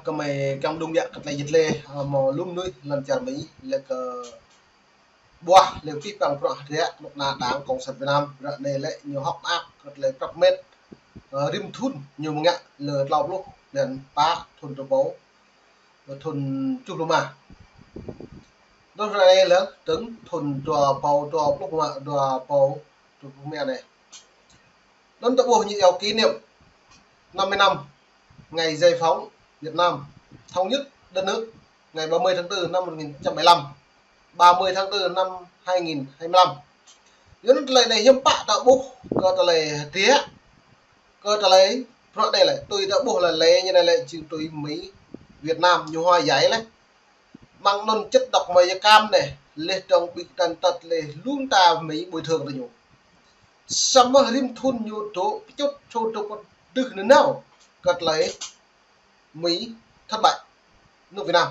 cầm mày cầm đung điện cắt lại dịch lê mò lum nuôi lần chả mỹ là cờ bua liều kí bằng pro thế lúc nào đáng cộng sản Việt Nam rồi này lại nhiều học áp cắt lại cắt mét rim thun nhiều mong ạ lừa lọc lúc liền phá thun đồ bố thun chụp luôn mà đó ra đây là tướng thun đò bầu đò lúc mà đò bầu chụp mẹ này đón tập bộ như eo kỷ niệm 50 năm ngày giải phóng Việt Nam thống nhất đất nước ngày 30 tháng 4 năm 1975, 30 tháng 4 năm 2025. Những lời này hiếm bạ đạo bố cơ ta lời tía cơ ta lấy rõ đây là tôi đã bố là lấy như này lại chịu tôi Mỹ Việt Nam nhiều hoa giấy đấy mang non chất độc mày cam này lên trong bị tàn tật lệ luôn ta Mỹ bồi thường là nhiều summer rim thun nhiều chỗ chút cho con được nữa nào cất lấy Mỹ thất bại nước Việt Nam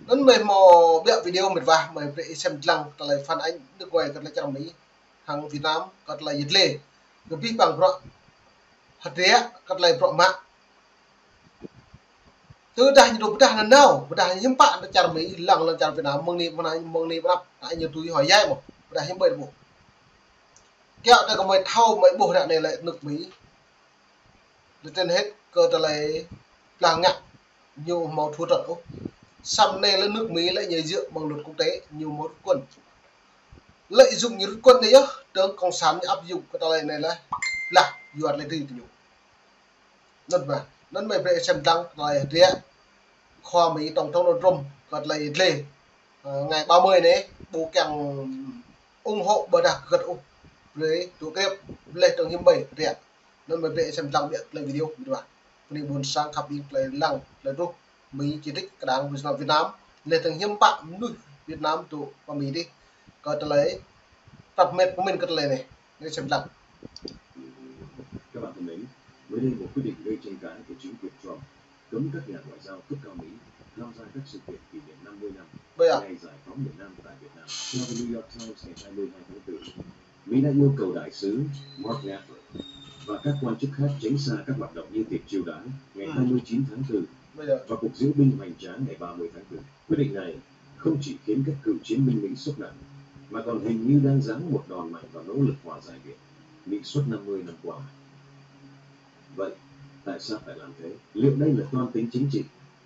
đến mày mò bịa video mệt và mày để xem lăng cất lấy phản ánh nước ngoài cất lấy trong Mỹ hàng Việt Nam cất lấy dịch lệ được biết bằng rõ hạt rẻ cất lấy rõ mạng từ đây nhiều đàn là nào đàn những bạn đã chào Mỹ lần lần chào Việt Nam mừng đi bắt anh nhiều túi hỏi dai một đàn những bơi bộ kẹo ta có mày thâu mấy bộ đạn này lại nước Mỹ trên hết cơ ta lấy là ngặt nhiều màu thua trận xăm này là nước Mỹ lại nhảy dựa bằng luật quốc tế nhiều một quân lợi dụng những quân đấy nhá tướng cộng sản áp dụng cái ta này là dọa lại đi nhiều nên mà nên mày về xem đăng lại thế kho Mỹ tổng thống Donald Trump gật lại lề ngày 30 đấy bố càng ủng hộ bờ đặc gật với chủ kép lệ trường hiếm 7 rẻ nên mày về xem đăng biết lên video các bạn đi buồn sang khắp đi lại lăng lại rút Mỹ chỉ trích cái đảng Việt Nam lệ trường hiếm bạn nuôi Việt Nam tụ và Mỹ đi gật lấy tập mệt của mình gật lại này để xem đăng. Các bạn thân mến, mới đây một quyết định gây tranh cãi của chính quyền Trump cấm các nhà ngoại giao cấp cao Mỹ tham gia các sự kiện kỷ niệm 50 năm ngày giải phóng miền Nam tại Việt Nam. Theo The New York Times ngày 22 tháng 4, Mỹ đã yêu cầu đại sứ Mark Knapper và các quan chức khác tránh xa các hoạt động như tiệc chiêu đãi ngày 29 tháng 4 và cuộc diễu binh hoành tráng ngày 30 tháng 4. Quyết định này không chỉ khiến các cựu chiến binh Mỹ sốc nặng, mà còn hình như đang giáng một đòn mạnh vào nỗ lực hòa giải Mỹ suốt 50 năm qua. Vậy, tại sao phải làm thế? Liệu đây là toan tính chính trị,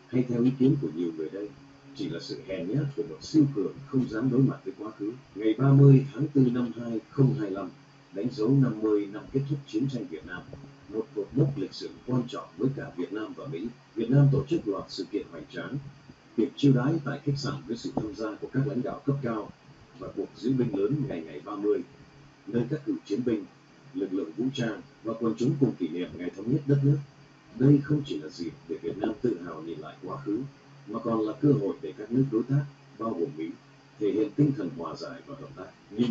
hay theo ý kiến của nhiều người đây, chỉ là sự hèn nhát của một siêu cường không dám đối mặt với quá khứ? Ngày 30 tháng 4 năm 2025, đánh dấu 50 năm kết thúc chiến tranh Việt Nam, một cột mốc lịch sử quan trọng với cả Việt Nam và Mỹ. Việt Nam tổ chức loạt sự kiện hoành tráng, tiệc chiêu đãi tại khách sạn với sự tham gia của các lãnh đạo cấp cao và cuộc diễu binh lớn ngày 30, nơi các cựu chiến binh, lực lượng vũ trang và quần chúng cùng kỷ niệm ngày thống nhất đất nước. Đây không chỉ là dịp để Việt Nam tự hào nhìn lại quá khứ, mà còn là cơ hội để các nước đối tác, bao gồm Mỹ, thể hiện tinh thần hòa giải và hợp tác. Nhưng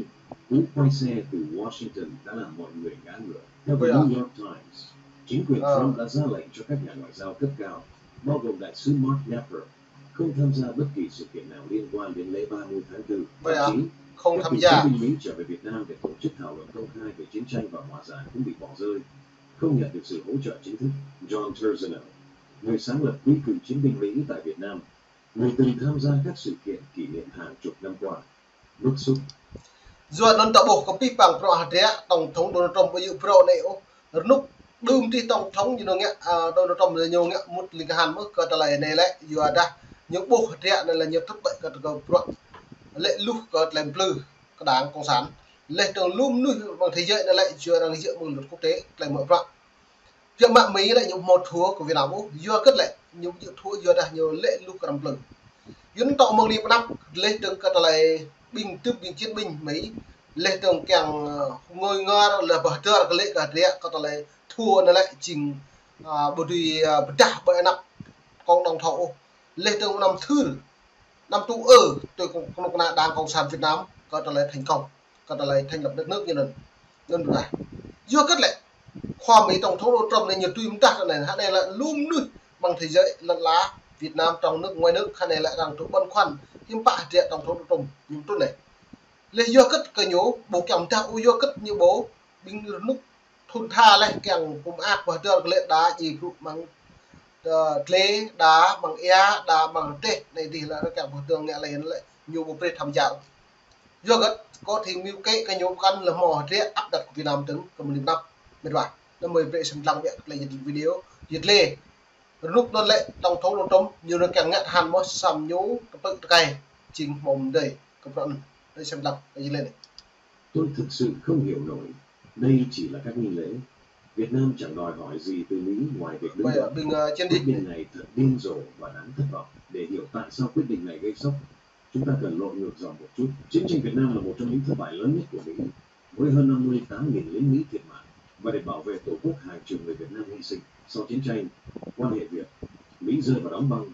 cú quay xe từ Washington đã làm mọi người ngã ngửa. Theo The New York Times, chính quyền Trump đã ra lệnh cho các nhà ngoại giao cấp cao, bao gồm đại sứ Mark Knapper, không tham gia bất kỳ sự kiện nào liên quan đến lễ 30 tháng 4. Thậm chí, không tham gia. Các cựu chiến binh Mỹ trở về Việt Nam để tổ chức thảo luận công khai về chiến tranh và hòa giải cũng bị bỏ rơi, không nhận được sự hỗ trợ chính thức. John Turzinno, người sáng lập Quỹ cựu chiến binh Mỹ tại Việt Nam, người từng tham gia các sự kiện kỷ niệm hàng chục năm qua, bức xúc. Dù non tạo bộ có pi bằng pro hạt rẻ tổng thống Donald Trump với pro này lúc đương thì tổng thống như nó nghe Donald Trump là nhiều nghe một linh hàn mức cơ ta lại này lại dù đã những bộ hạt rẻ này là nhiều thất bại cơ pro lệ lúc cơ làm plư cái đảng cộng sản lệ trường luôn nuôi bằng thế giới lại chưa đang dựa bằng luật quốc tế lại mở rộng việc mạng Mỹ lại những một thua của Việt Nam vừa cất lệ những thua vừa đã nhiều lệ lúc làm plư những tàu mong đi năm lệ trường cơ ta lại binh tiếp binh chiến binh Mỹ lệ trường càng ngồi ngơ là bờ tơ cái lệ cả rẻ cơ ta lại thua nó lại trình bộ tùy trả bởi năm con đồng thổ lệ trường năm thứ năm tu tôi cũng là đảng cộng sản Việt Nam có ta lại thành công có ta lại thành lập đất nước như này nên rồi chưa cất lệ khoa Mỹ tổng thống Donald Trump này nhiều tuy ta này hắn này là luôn nuôi bằng thế giới lẫn lá Việt Nam trong nước ngoài nước hắn này lại đang tụ băn khoăn nhưng bạ trẻ tổng thống Trump những tôi này lấy do cất cái nhố bố kèm theo do cất như bố binh lúc thôn tha lại kèm cùng ác và đưa lệ đá gì mang tle đá bằng e đá bằng t này thì là cả một tường nhẹ lên lại nhiều bộ phép tham gia do có thì nhiều cái nhóm căn là mò rẽ áp đặt của Việt Namถึงกับ1 năm biết vậy nó mời về xem lăng vậy là những video diệt lê lúc nó lệ trong thấu đồ trống nhiều nó càng ngắt hàn mất sầm nhú tự cày trình mồm đầy các bạn đây xem lăng cái gì lên này. Tôi thực sự không hiểu nổi, đây chỉ là các nghi lễ. Việt Nam chẳng đòi hỏi gì từ Mỹ ngoài việc đứng quyết định này thật điên rồ và đáng thất vọng. Để hiểu tại sao quyết định này gây sốc, chúng ta cần lội ngược dòng một chút. Chiến tranh Việt Nam là một trong những thất bại lớn nhất của Mỹ, với hơn 58.000 lính Mỹ thiệt mạng, và để bảo vệ tổ quốc hàng triệu người Việt Nam hy sinh. Sau chiến tranh, quan hệ Việt Mỹ rơi vào đóng băng,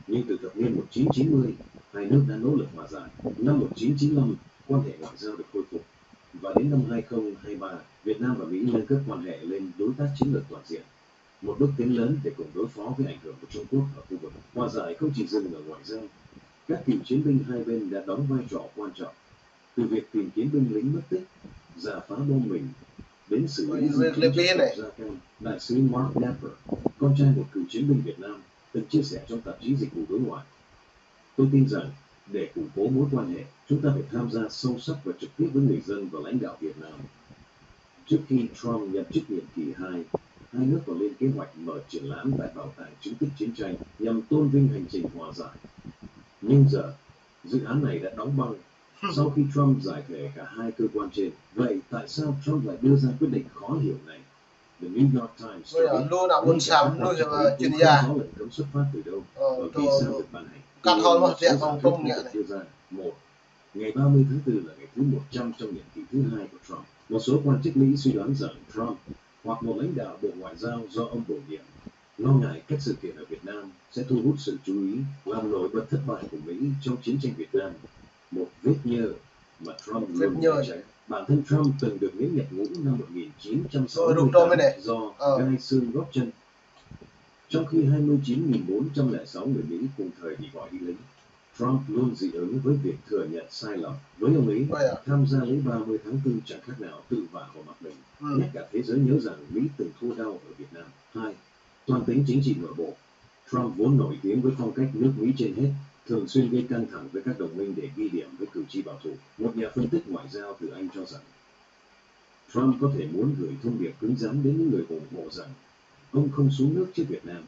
nhưng từ thập niên 1990, hai nước đã nỗ lực hòa giải. Năm 1995, quan hệ ngoại giao được khôi phục, và đến năm 2023, Việt Nam và Mỹ nâng cấp quan hệ lên đối tác chiến lược toàn diện, một bước tiến lớn để cùng đối phó với ảnh hưởng của Trung Quốc ở khu vực. Hòa giải không chỉ dừng ở ngoại giao, các cựu chiến binh hai bên đã đóng vai trò quan trọng, từ việc tìm kiếm binh lính mất tích, rà phá bom mìn, đến xử lý da cam. Đại sứ Mark Napper, con trai một cựu chiến binh Việt Nam, từng chia sẻ trong tạp chí Dịch vụ Đối ngoại: "Tôi tin rằng để củng cố mối quan hệ, chúng ta phải tham gia sâu sắc và trực tiếp với người dân và lãnh đạo Việt Nam." Trước khi Trump nhậm chức nhiệm kỳ 2, hai nước còn lên kế hoạch mở triển lãm tại Bảo tàng chứng tích chiến tranh nhằm tôn vinh hành trình hòa giải. Nhưng giờ, dự án này đã đóng băng sau khi Trump giải thể cả hai cơ quan trên. Vậy tại sao Trump lại đưa ra quyết định khó hiểu này? The New York Times có lệnh cấm xuất phát từ đâu và vì sao được ban hành. Đưa ra: 1. Ngày 30 tháng 4 là ngày thứ 100 trong nhiệm kỳ thứ 2 của Trump. Một số quan chức Mỹ suy đoán rằng Trump hoặc một lãnh đạo Bộ Ngoại giao do ông bổ nhiệm lo ngại các sự kiện ở Việt Nam sẽ thu hút sự chú ý, làm nổi bật thất bại của Mỹ trong chiến tranh Việt Nam, một vết nhơ mà Trump luôn né tránh. Bản thân Trump từng được miễn nhập ngũ năm 1968 do gai xương gót chân, trong khi 29.406 người Mỹ cùng thời bị gọi đi lính. Trump luôn dị ứng với việc thừa nhận sai lầm. Với ông ấy, tham gia lễ 30 tháng 4 chẳng khác nào tự vả vào mặt mình, nhắc cả thế giới nhớ rằng Mỹ từng thua đau ở Việt Nam. 2. Toan tính chính trị nội bộ. Trump vốn nổi tiếng với phong cách nước Mỹ trên hết, thường xuyên gây căng thẳng với các đồng minh để ghi điểm với cử tri bảo thủ. Một nhà phân tích ngoại giao từ Anh cho rằng Trump có thể muốn gửi thông điệp cứng rắn đến những người ủng hộ rằng ông không xuống nước trước Việt Nam.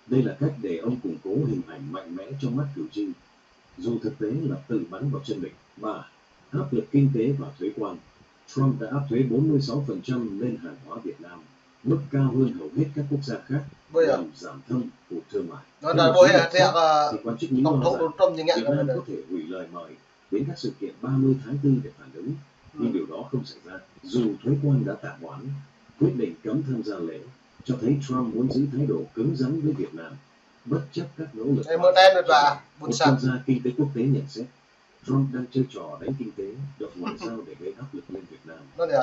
Đây là cách để ông củng cố hình ảnh mạnh mẽ trong mắt cử tri, dù thực tế là tự bắn vào chân mình. 3. Áp lực kinh tế và thuế quan. Trump đã áp thuế 46% lên hàng hóa Việt Nam, mức cao hơn hầu hết các quốc gia khác, nhằm giảm thâm hụt thương mại. Thì quan chức Mỹ lo rằng Việt Nam có thể hủy lời mời đến các sự kiện 30 tháng 4 để phản ứng, nhưng điều đó không xảy ra. Dù thuế quan đã tạm hoãn, quyết định cấm tham gia lễ cho thấy Trump muốn giữ thái độ cứng rắn với Việt Nam, bất chấp các nỗ lực. Một chuyên gia kinh tế quốc tế nhận xét, Trump đang chơi trò đánh kinh tế, đập ngoại giao để gây áp lực lên Việt Nam,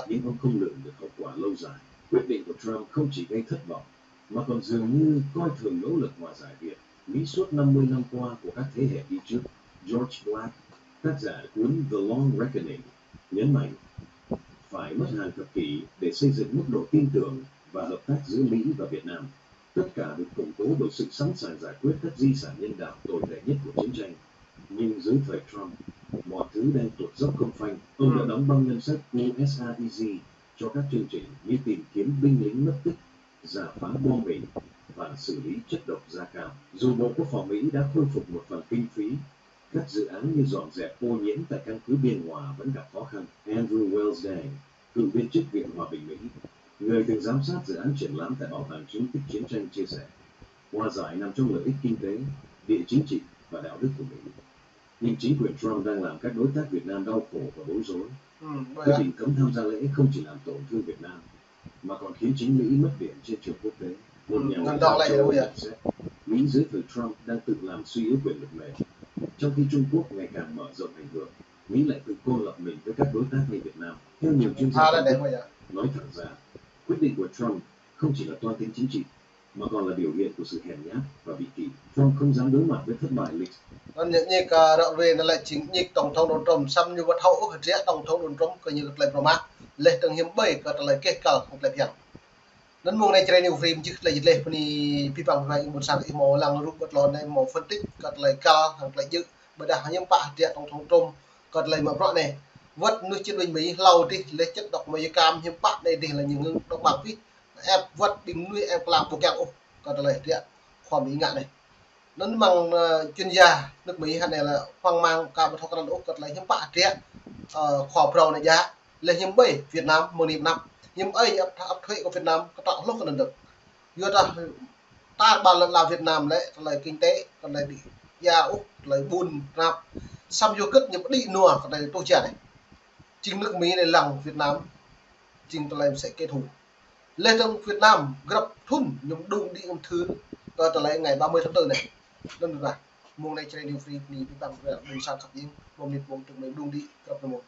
nhưng ông không lường được hậu quả lâu dài. Quyết định của Trump không chỉ gây thất vọng, mà còn dường như coi thường nỗ lực hòa giải Việt Mỹ suốt 50 năm qua của các thế hệ đi trước. George Black, tác giả cuốn The Long Reckoning, nhấn mạnh phải mất hàng thập kỷ để xây dựng mức độ tin tưởng và hợp tác giữa Mỹ và Việt Nam. Tất cả được củng cố bởi sự sẵn sàng giải quyết các di sản nhân đạo tồi tệ nhất của chiến tranh. Nhưng dưới thời Trump, mọi thứ đang tuột dốc không phanh. Ông đã đóng băng ngân sách USAID cho các chương trình như tìm kiếm binh lính mất tích, rà phá bom mìn và xử lý chất độc da cam. Dù Bộ Quốc phòng Mỹ đã khôi phục một phần kinh phí, các dự án như dọn dẹp ô nhiễm tại căn cứ Biên Hòa vẫn gặp khó khăn. Andrew Welsdang, cựu viên chức Viện Hòa bình Mỹ, người từng giám sát dự án triển lãm tại Bảo tàng chứng tích chiến tranh, chia sẻ, hòa giải nằm trong lợi ích kinh tế, địa chính trị và đạo đức của Mỹ. Nhưng chính quyền Trump đang làm các đối tác Việt Nam đau khổ và bối rối. Quyết định cấm tham gia lễ không chỉ làm tổn thương Việt Nam, mà còn khiến chính Mỹ mất điểm trên trường quốc tế. Một nhà ngoại giao châu Âu nhận xét, Mỹ dưới thời Trump đang tự làm suy yếu quyền lực mềm. Trong khi Trung Quốc ngày càng mở rộng ảnh hưởng, Mỹ lại tự cô lập mình với các đối tác như Việt Nam. Theo nhiều chuyên gia nói thẳng ra, quyết định của Trump không chỉ là toan tính chính trị, mà còn là biểu hiện của sự hèn nhát và vị kỷ. Trump không dám đối mặt với thất bại lịch. Đoạn về là lại chính nhịp tổng thống Donald Trump xăm như vật hậu của trẻ tổng thống Donald Trump coi như là lời promat lệ từng hiếm bảy có lời kết cờ không lệ hiện nên mong này chơi nhiều phim chứ là dịch lệ pi bằng này một sản màu lăng rút bật lon này màu phân tích cật lại cao hàng lại dự bởi đã những bạn tiện trong thống trung cật lại mà rõ này vất nước trên bình mỹ lâu đi lấy chất độc mây cam những bạn đây thì là những độc bằng phít em vất bình nuôi em làm bộ kẹo cật lại tiện khoa mỹ ngạn này nên bằng chuyên gia nước mỹ hay này là hoang mang cả một thằng đàn ông cật lại những bạn tiện khoa pro này giá lên những bảy Việt Nam 10 năm nhưng ấy áp thuế của Việt Nam có tạo lúc còn được vừa ta bàn lần làm Việt Nam đấy lại kinh tế còn lại bị gia úc lại buôn nam xong vô cất những đi nùa còn này tôi trẻ này chính nước Mỹ này lòng Việt Nam chính tôi làm sẽ kết thúc lên trong Việt Nam gặp thun những đụng đi ông thứ và trở lại ngày 30 tháng 4 này đơn giản mùa này chơi điều free thì bằng đường sang khắp những một miền vùng từng mấy đụng đi gặp một